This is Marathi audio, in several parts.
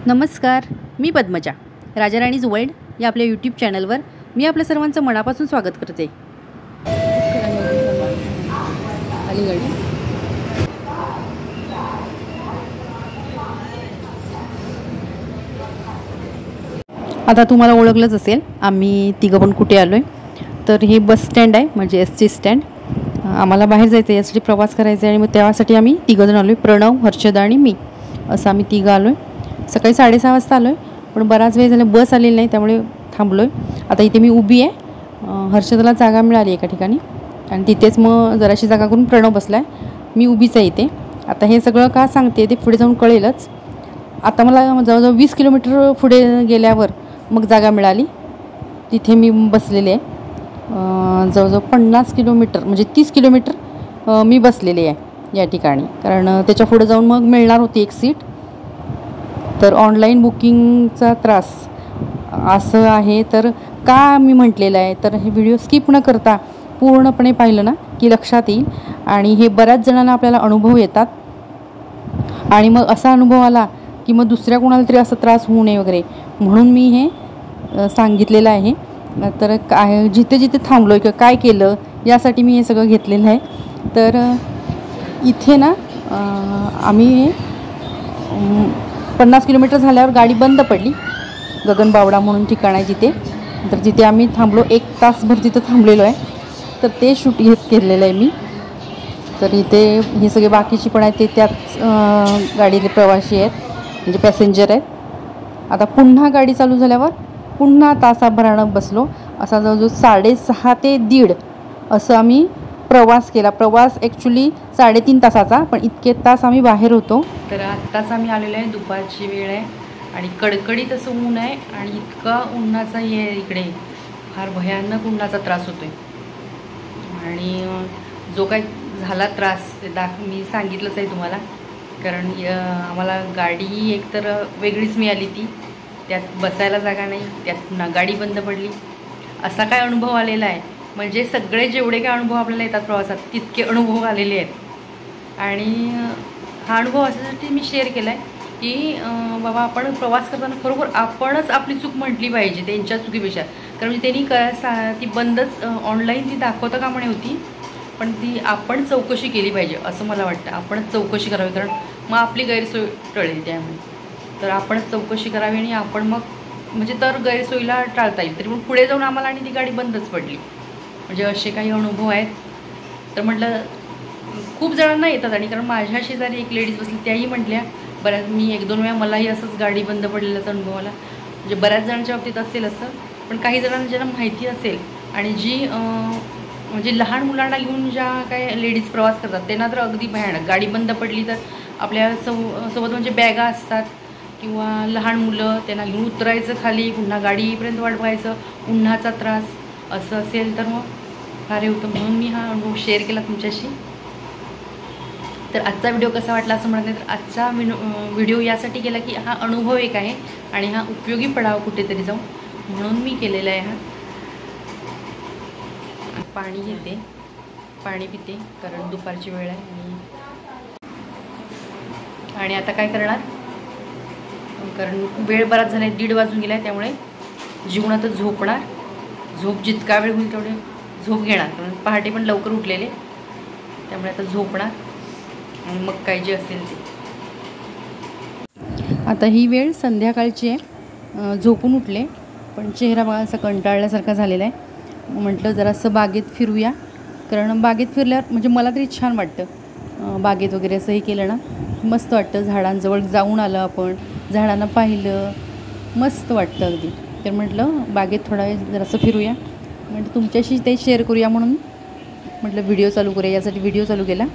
नमस्कार, मी पद्मजा. राजाराणीज वर्ल्ड या आपल्या यूट्यूब चॅनलवर मी आपल्या सर्वांचं मनापासून स्वागत करते. आता तुम्हाला ओळखलंच असेल आम्ही तिघं पण कुठे आलो आहे. तर हे बस स्टँड आहे, म्हणजे एसटी स्टँड. आम्हाला बाहेर जायचं आहे, यासाठी प्रवास करायचा आहे आणि मग त्यासाठी आम्ही तिघंजण आलो आहे. प्रणव, हर्षदा आणि मी असं आम्ही तिघं आलो आहे. सकाळी 6:30 वाजता आलो आहे, पण बराच वेळ झाला बस आलेली नाही, त्यामुळे थांबलो आहे. आता इथे मी उभी आहे. हर्षदाला जागा मिळाली एका ठिकाणी आणि तिथेच मग जराशी जागा करून प्रणव बसला आहे. मी उभीच आहे इथे. आता हे सगळं का सांगते ते पुढे जाऊन कळेलच. आता मला जवळजवळ 20 किलोमीटर पुढे गेल्यावर मग जागा मिळाली. तिथे मी बसलेले आहे. जवळजवळ 50 किलोमीटर म्हणजे 30 किलोमीटर मी बसलेले आहे या ठिकाणी, कारण त्याच्या पुढे जाऊन मग मिळणार होती एक सीट. तर ऑनलाईन बुकिंगचा त्रास असं आहे. तर का मी म्हटलेलं आहे, तर हे व्हिडिओ स्किप न करता पूर्णपणे पाहिलं ना की लक्षात येईल. आणि हे बऱ्याच जणांना आपल्याला अनुभव येतात आणि मग असा अनुभव आला की मग दुसऱ्या कोणाला तरी असा त्रास होऊ नये वगैरे, म्हणून मी हे सांगितलेलं आहे. तर काय जिथे जिथे थांबलो आहे किंवा काय केलं यासाठी मी हे सगळं घेतलेलं आहे. तर इथे ना आम्ही 50 किलोमीटर झाल्यावर गाडी बंद पडली. गगनबावडा म्हणून ठिकाण आहे तिथे. तर तिथे आम्ही थांबलो, 1 तासभर तिथं थांबलेलो आहे. तर ते शूट केलेलं आहे मी. तर इथे हे सगळे बाकीचे पण आहेत, ते त्याच गाडीतले प्रवासी आहेत, म्हणजे पॅसेंजर आहेत. आता पुन्हा गाडी चालू झाल्यावर पुन्हा तासाभरानं बसलो. असा जवळजवळ 6:30 ते 1:30 असं आम्ही प्रवास केला. प्रवास ॲक्च्युली 3.5 तासाचा, पण इतके तास आम्ही बाहेर होतो. तर आत्ताच आम्ही आलेलो आहे, दुपारची वेळ आहे आणि कडकडीत असं ऊन आहे आणि इतका उन्हाचा हे आहे इकडे, फार भयानक उन्हाचा त्रास होतो आहे. आणि जो काय झाला त्रास ते मी सांगितलंच आहे तुम्हाला, कारण आम्हाला गाडी एकतर वेगळीच मिळाली, ती त्यात बसायला जागा नाही, त्यात पुन्हा गाडी बंद पडली. असा काय अनुभव आलेला आहे, म्हणजे सगळे जेवढे काय अनुभव आपल्याला येतात प्रवासात तितके अनुभव आलेले आहेत. आणि हा अनुभव अशासाठी मी शेअर केला आहे की बाबा आपण प्रवास करताना खरोखर आपणच आपली चूक म्हटली पाहिजे त्यांच्या चुकीपेक्षा. कारण म्हणजे त्यांनी ती बंदच ऑनलाईन ती दाखवता का म्हणे होती, पण ती आपण चौकशी केली पाहिजे असं मला वाटतं. आपणच चौकशी करावी, कारण मग आपली गैरसोय टळेल त्यामुळे. तर आपणच चौकशी करावी आणि आपण मग म्हणजे तर गैरसोयीला टाळता येईल. तरी पण पुढे जाऊन आम्हाला आणि ती गाडी बंदच पडली. म्हणजे असे काही अनुभव आहेत. तर म्हटलं खूप जणांना येतात. आणि कारण माझ्या शेजारी एक लेडीज बसली, त्याही म्हटल्या बऱ्याच, मी 1-2 वेळा मलाही असंच गाडी बंद पडलेलाचा अनुभव आला. म्हणजे बऱ्याच जणांच्या बाबतीत असेल असं, पण काही जणांना ज्यांना माहिती असेल आणि जी म्हणजे लहान मुलांना घेऊन ज्या काय लेडीज प्रवास करतात त्यांना तर अगदी भयानक. गाडी बंद पडली तर आपल्या सोबत म्हणजे बॅगा असतात किंवा लहान मुलं, त्यांना घेऊन उतरायचं खाली, पुन्हा गाडीपर्यंत वाट बघायचं, उन्हाचा त्रास असं असेल तर मग फार हे होतं. म्हणून मी हा अनुभव शेअर केला तुमच्याशी. तर आजचा व्हिडिओ कसा वाटला असं म्हणत नाही, तर आजचा व्हिडिओ यासाठी केला की हा अनुभव एक आहे आणि हा उपयोगी पडावा कुठेतरी जाऊन, म्हणून मी केलेला आहे. हा पाणी घेते, पाणी पिते, कारण दुपारची वेळ आहे. आणि आता काय करणार, कारण वेळ बराच झाला आहे, 1:30 वाजून गेला आहे, त्यामुळे जीवनातच झोपणार. झोप जितका वेळ होईल तेवढे झोप घेणार, कारण पहाटे पण लवकर उठलेले, त्यामुळे आता झोपणार आणि मग काय जे असेल ते. आता ही वेळ संध्याकाळची आहे. झोपून उठले, पण चेहरा बघा असा कंटाळल्यासारखा झालेला आहे. म्हटलं जरासं बागेत फिरूया, कारण बागेत फिरल्यावर म्हणजे मला तरी छान वाटतं. बागेत वगैरे असं हे केलं ना मस्त वाटतं. झाडांजवळ जाऊन आलं आपण, झाडांना पाहिलं, मस्त वाटतं अगदी. तर म्हटलं बागेत थोडा वेळ जरासं फिरूया, म्हणजे तुमच्याशी ते शेअर करूया म्हणून म्हटलं व्हिडिओ चालू करूया. यासाठी व्हिडिओ चालू केला.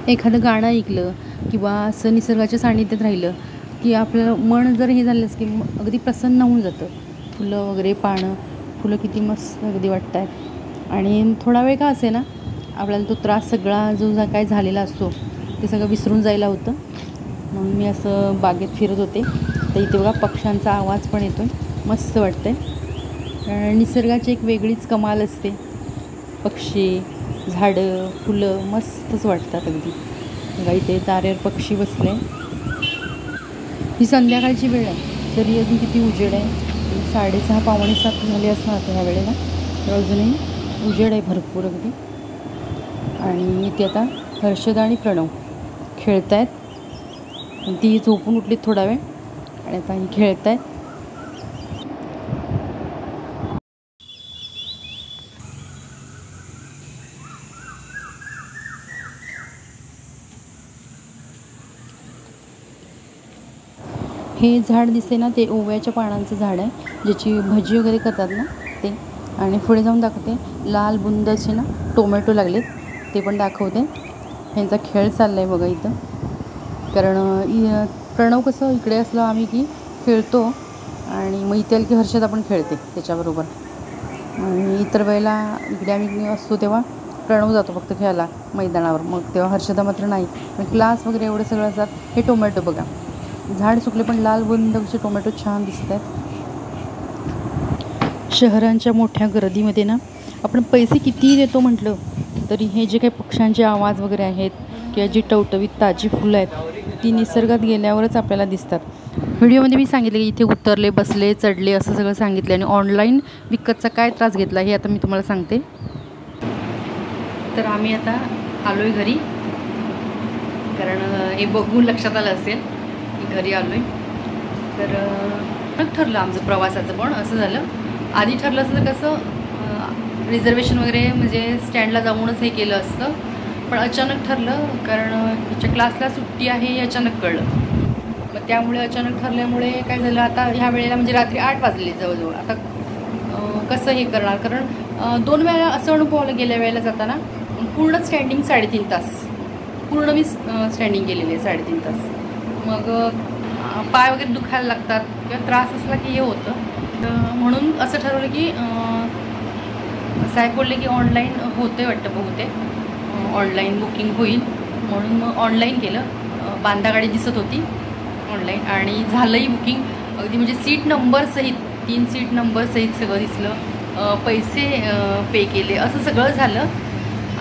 एखादं गाणं ऐकलं किंवा असं निसर्गाच्या सान्निध्यात राहिलं की आपलं मन जर हे झालंच की अगदी प्रसन्न होऊन जातं. फुलं वगैरे, पानं, फुलं किती मस्त अगदी वाटत आहेत. आणि थोडा वेळ का असे ना आपल्याला तो त्रास सगळा जो काय झालेला असतो ते सगळं विसरून जायला होतं. म्हणून मी असं बागेत फिरत होते. तर इथे बघा पक्ष्यांचा आवाज पण येतो आहे, मस्त वाटतं आहे. निसर्गाची एक वेगळीच कमाल असते. पक्षी, झाडं, फुलं मस्तच वाटतात अगदी. बघा इथे तारेवर पक्षी बसले. ही संध्याकाळची वेळ आहे, तरी अजून किती उजेड आहे. 6:30 पावणे 7 झाले असं आता ह्या वेळेला, तर अजूनही उजेड आहे भरपूर अगदी. आणि इथे आता हर्षदा आणि प्रणव खेळत आहेत. ती झोपून उठलीत थोडा वेळ आणि आता ही खेळत आहेत. हे झाड दिसते ना, ते ओव्याच्या पानांचं झाड आहे, ज्याची भजी वगैरे करतात ना ते. आणि पुढे जाऊन दाखवते, लाल बुंदाचे ना टोमॅटो लागलेत, ते पण दाखवते. ह्यांचा खेळ चालला आहे बघा इथं. कारण प्रणव कसं इकडे असलं आम्ही की खेळतो, आणि मग इथे आलं की हर्षदा पण खेळते त्याच्याबरोबर. आणि इतर वेळेला इकडे आम्ही असतो तेव्हा प्रणव जातो फक्त खेळायला मैदानावर, मग तेव्हा हर्षदा मात्र नाही. पण क्लास वगैरे एवढं सगळं असतात. हे टोमॅटो बघा, झाड सुकले पण लाल बुंदाचे टोमॅटो छान दिसत आहेत. शहरांच्या मोठ्या गर्दीमध्ये ना आपण पैसे कितीही देतो म्हटलं तरी हे जे काही पक्ष्यांचे आवाज वगैरे आहेत किंवा जी टवटवीत ताजी फुलं आहेत ती निसर्गात गेल्यावरच आपल्याला दिसतात. व्हिडिओमध्ये मी सांगितले की इथे उतरले, बसले, चढले असं सगळं सांगितलं. आणि ऑनलाईन विकतचा काय त्रास घेतला हे आता मी तुम्हाला सांगते. तर आम्ही आता आलो आहे घरी, कारण हे बघून लक्षात आलं असेल की घरी आलो आहे. तर ठरलं आमचं प्रवासाचं, पण असं झालं आधी ठरलं असतं तर कसं रिझर्वेशन वगैरे म्हणजे स्टँडला जाऊनच हे केलं असतं, पण अचानक ठरलं कारण हिच्या क्लासला सुट्टी आहे हे अचानक कळलं. मग त्यामुळे अचानक ठरल्यामुळे काय झालं, आता ह्या वेळेला म्हणजे रात्री 8 वाजले जवळजवळ. आता कसं हे करणार, कारण 2 वेळा असं अनुभवलं गेल्या वेळेला जाताना पूर्ण स्टँडिंग 3.5 तास, पूर्ण मी स्टँडिंग केलेली आहे 3.5 तास. मग पाय वगैरे दुखायला लागतात किंवा त्रास असला की हे होतं. तर म्हणून असं ठरवलं की साहेब बोलले की ऑनलाईन होते वाटतं बहुतेक, ऑनलाईन बुकिंग होईल, म्हणून मग ऑनलाईन केलं. बांधा गाडी दिसत होती ऑनलाईन आणि झालंही बुकिंग अगदी, म्हणजे सीट नंबर सहित 3 सीट नंबर सहित सगळं दिसलं, पैसे पे केले असं सगळं झालं.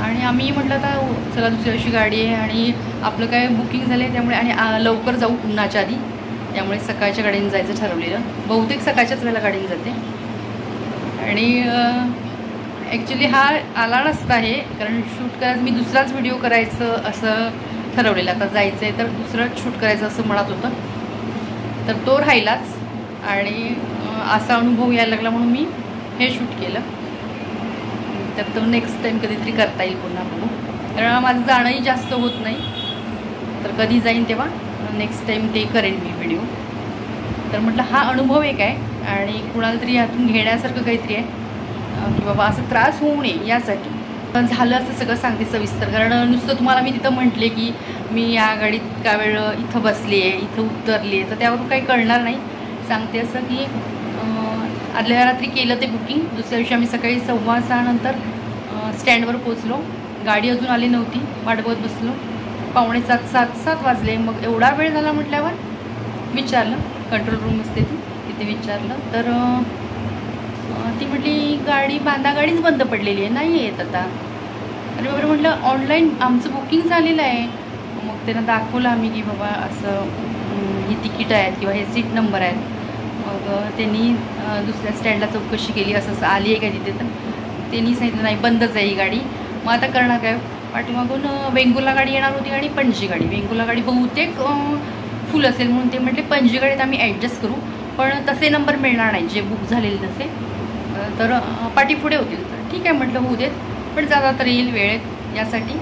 आणि आम्ही म्हटलं आता चला दुसऱ्या दिवशी गाडी आहे आणि आपलं काय बुकिंग झालं आहे त्यामुळे, आणि लवकर जाऊ उन्हाच्या आधी, त्यामुळे सकाळच्या गाडीने जायचं ठरवलेलं. बहुतेक सकाळच्याच वेळेला गाडीने जाते. आणि ॲक्च्युली हा आला नसता हे, कारण शूट करायचं मी दुसराच व्हिडिओ करायचं असं ठरवलेलं. आता जायचं आहे तर दुसरंच शूट करायचं असं म्हणत होतं, तर तो राहिलाच. आणि असा अनुभव यायला लागला म्हणून मी हे शूट केलं. तर तो नेक्स्ट टाईम कधीतरी करता येईल पुन्हा बघू, कारण माझं जाणंही जास्त होत नाही. तर कधी जाईन तेव्हा नेक्स्ट टाईम ते करेन मी व्हिडिओ. तर म्हटलं हा अनुभव एक आहे आणि कुणाला तरी यातून घेण्यासारखं काहीतरी आहे की बाबा असं त्रास होऊ नये यासाठी झालं असं सगळं सांगते सविस्तर. कारण नुसतं तुम्हाला मी तिथं म्हटले की मी या गाडीत का वेळ इथं बसली आहे, इथं उतरली आहे, तर त्यावरून काही कळणार नाही. सांगते असं की आदल्या रात्री केलं ते बुकिंग, दुसऱ्या दिवशी आम्ही सकाळी 6:15 नंतर स्टँडवर पोचलो. गाडी अजून आली नव्हती, वाट बघत बसलो. पावणे 7 वाजले. मग एवढा वेळ झाला म्हटल्यावर विचारलं, कंट्रोल रूम असते तिथे विचारलं, तर ती म्हटली गाडी बांधा गाडीच बंद पडलेली आहे, नाही येत आता. अरे बरं म्हटलं ऑनलाईन आमचं बुकिंग झालेलं आहे. मग त्यांना दाखवलं आम्ही की बाबा असं ही तिकीट आहेत किंवा हे सीट नंबर आहेत. मग त्यांनी दुसऱ्या स्टँडला चौकशी केली, असं आली आहे का तिथे, तर त्यांनी सांगितलं नाही बंदच आहे ही गाडी. मग आता करणार काय, पाठीमागून वेंगुर्ला गाडी येणार होती आणि पणजी गाडी. वेंगुर्ला गाडी बहुतेक फुल असेल म्हणून ते म्हटले पणजी गाडीत आम्ही ॲडजस्ट करू, पण तसे नंबर मिळणार नाही जे बुक झालेले तसे, तर पाठी पुढे होतील. तर ठीक आहे म्हटलं होऊ देत, पण जाता तर येईल वेळेत. यासाठी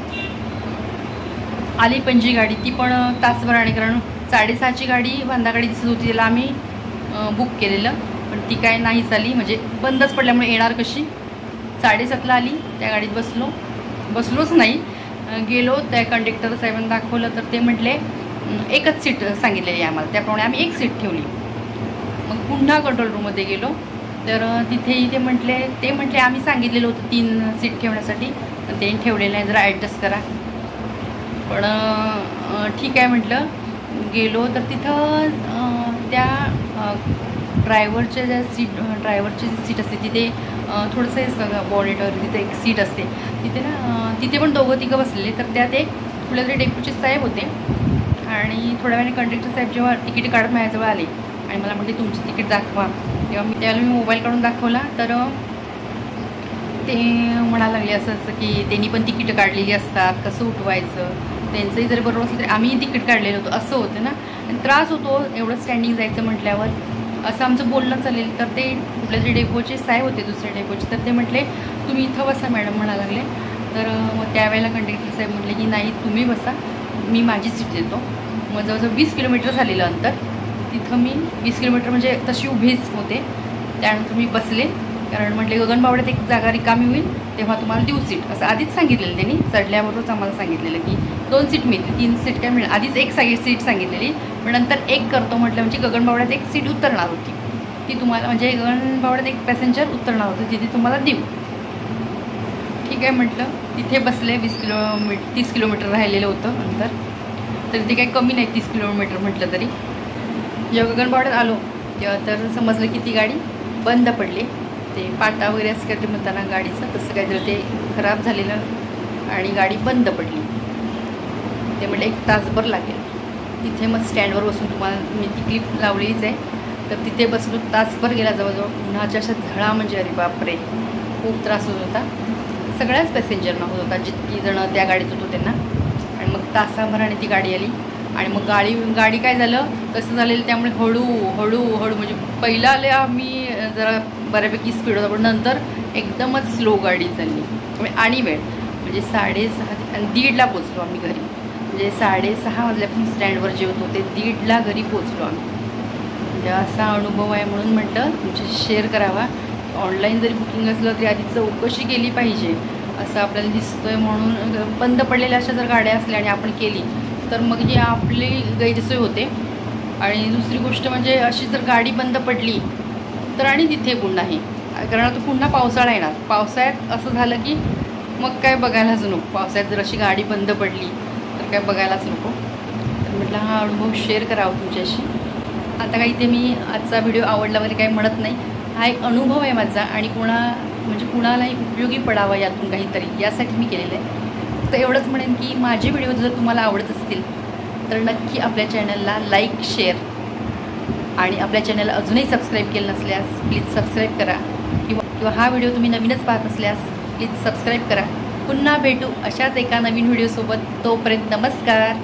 आली पणजी गाडी, ती पण तासभर. आणि कारण 6:30ची गाडी बांधा गाडी दिसत होती, त्याला आम्ही बुक केलेलं, पण ती काय नाहीच आली, म्हणजे बंदच पडल्यामुळे येणार कशी. 7:30ला आली, त्या गाडीत बसलोच नाही, गेलो. त्या कंडक्टर साहेबांना दाखवलं, तर ते म्हटले एकच सीट सांगितलेली आम्हाला, त्याप्रमाणे आम्ही एक सीट ठेवली. मग पुन्हा कंट्रोल रूममध्ये गेलो, तर तिथेही ते म्हटले आम्ही सांगितलेलं होतं 3 सीट ठेवण्यासाठी, पण ते ठेवलेलं नाही, जरा ॲडजस्ट करा. पण ठीक आहे म्हटलं. गेलो तर तिथं त्या ड्रायव्हरची जी सीट असते तिथे थोडंसं बॉनेटवर तिथे एक सीट असते तिथे ना, तिथे पण 2-3 बसलेले. तर त्यात एक कुठले तरी डेप्युटी साहेब होते आणि थोड्या वेळाने कंडक्टर साहेब जेव्हा तिकीट काढत माझ्याजवळ आले आणि मला म्हटले तुमचं तिकीट दाखवा, तेव्हा त्यावेळेला मी मोबाईल काढून दाखवला तर ते म्हणायला लागले असं की त्यांनी पण तिकीटं काढलेली असतात, कसं उठवायचं, त्यांचंही जरी बरोबर असलं तरी आम्ही तिकीट काढलेलं होतं असं होतं ना, आणि त्रास होतो एवढं स्टँडिंग जायचं म्हटल्यावर. असं आमचं बोलणं चालेल. तर ते कुठल्या तरी डेपोचे साहेब होते दुसऱ्या डेपोचे, तर ते म्हटले तुम्ही इथं बसा मॅडम म्हणायला लागले. तर मग त्यावेळेला कंडक्टर साहेब म्हटले की नाही तुम्ही बसा, मी माझी सीट देतो. मग जवळजवळ 20 किलोमीटर झालेलं अंतर, तिथं मी 20 किलोमीटर म्हणजे तशी उभीच होते. त्यानंतर मी बसले, कारण म्हटले गगनबावड्यात एक जागा रिकामी होईल तेव्हा तुम्हाला देऊ सीट, असं आधीच सांगितलेलं त्यांनी. चढल्याबरोबरच आम्हाला सांगितलेलं की 2 सीट मिळतील, 3 सीट काय मिळेल. आधीच एक सीट सांगितलेली, पण नंतर एक करतो म्हटलं, म्हणजे गगनबावड्यात एक सीट उतरणार होती ती तुम्हाला, म्हणजे गगनबावड्यात एक पॅसेंजर उतरणार होतं तिथे तुम्हाला देऊ. ठीक आहे म्हटलं, तिथे बसले. 30 किलोमीटर राहिलेलं होतं अंतर, तर ते काही कमी नाही 30 किलोमीटर म्हटलं तरी. जेव्हा गगनबावड्यात आलो तेव्हा तर समजलं की ती गाडी बंद पडली. ते पाटा वगैरे असं काहीतरी म्हणताना गाडीचं तसं काहीतरी ते खराब झालेलं आणि गाडी बंद पडली. ते म्हटलं 1 तासभर लागेल. तिथे मग स्टँडवर बसून तुम्हाला मी ती क्लिप लावलेलीच आहे, तर तिथे बसलो. तासभर गेला जवळजवळ. उन्हाच्या अशा झळा म्हणजे अरे बापरे खूप त्रास होत होता. सगळ्याच पॅसेंजरना होत होता, जितकी जणं त्या गाडीत होतो त्यांना. आणि मग तासाभराने ती गाडी आली आणि मग गाडी काय झालं कसं झालेलं, त्यामुळे हळू म्हणजे पहिला आले आम्ही जरा बऱ्यापैकी स्पीड होता, पण नंतर एकदमच स्लो गाडी चालली. आणि वेळ म्हणजे 6:30 आणि 1:30ला पोचलो आम्ही घरी. म्हणजे 6:30 वाजल्यापासून स्टँडवर जेवत होते, 1:30ला घरी पोचलो आम्ही. म्हणजे असा अनुभव आहे, म्हणून म्हटलं तुमच्याशी शेअर करावा. ऑनलाईन जरी बुकिंग असलं तरी आधी चौकशी केली पाहिजे असं आपल्याला दिसतोय. म्हणून बंद पडलेल्या अशा जर गाड्या असल्या आणि आपण केली तर मग ही आपली गैरसोय होते. आणि दुसरी गोष्ट म्हणजे अशी जर गाडी बंद पडली तर आणि तिथे पुन्हा हे, कारण आता पुन्हा पावसाळा येणार. पावसाळ्यात असं झालं की मग काय बघायलाच नको. पावसाळ्यात जर अशी गाडी बंद पडली तर काय बघायलाच नको. तर म्हटलं हा अनुभव शेअर करावा तुमच्याशी. आता काही ते मी आजचा व्हिडिओ आवडला वगैरे काही म्हणत नाही, हा एक अनुभव आहे माझा आणि कुणालाही उपयोगी पडावा यातून काहीतरी, यासाठी मी केलेलं आहे. तर एवढंच म्हणेन की माझे व्हिडिओ जर तुम्हाला आवडत असतील तर नक्की आपल्या चॅनलला लाईक, शेअर आणि आपल्या चॅनलला अजूनही सबस्क्राईब केलं नसल्यास प्लीज सबस्क्राईब करा. किंवा हा व्हिडिओ तुम्ही नवीनच पाहत असल्यास प्लीज सबस्क्राईब करा. पुन्हा भेटू अशाच एका नवीन व्हिडिओसोबत. तोपर्यंत नमस्कार.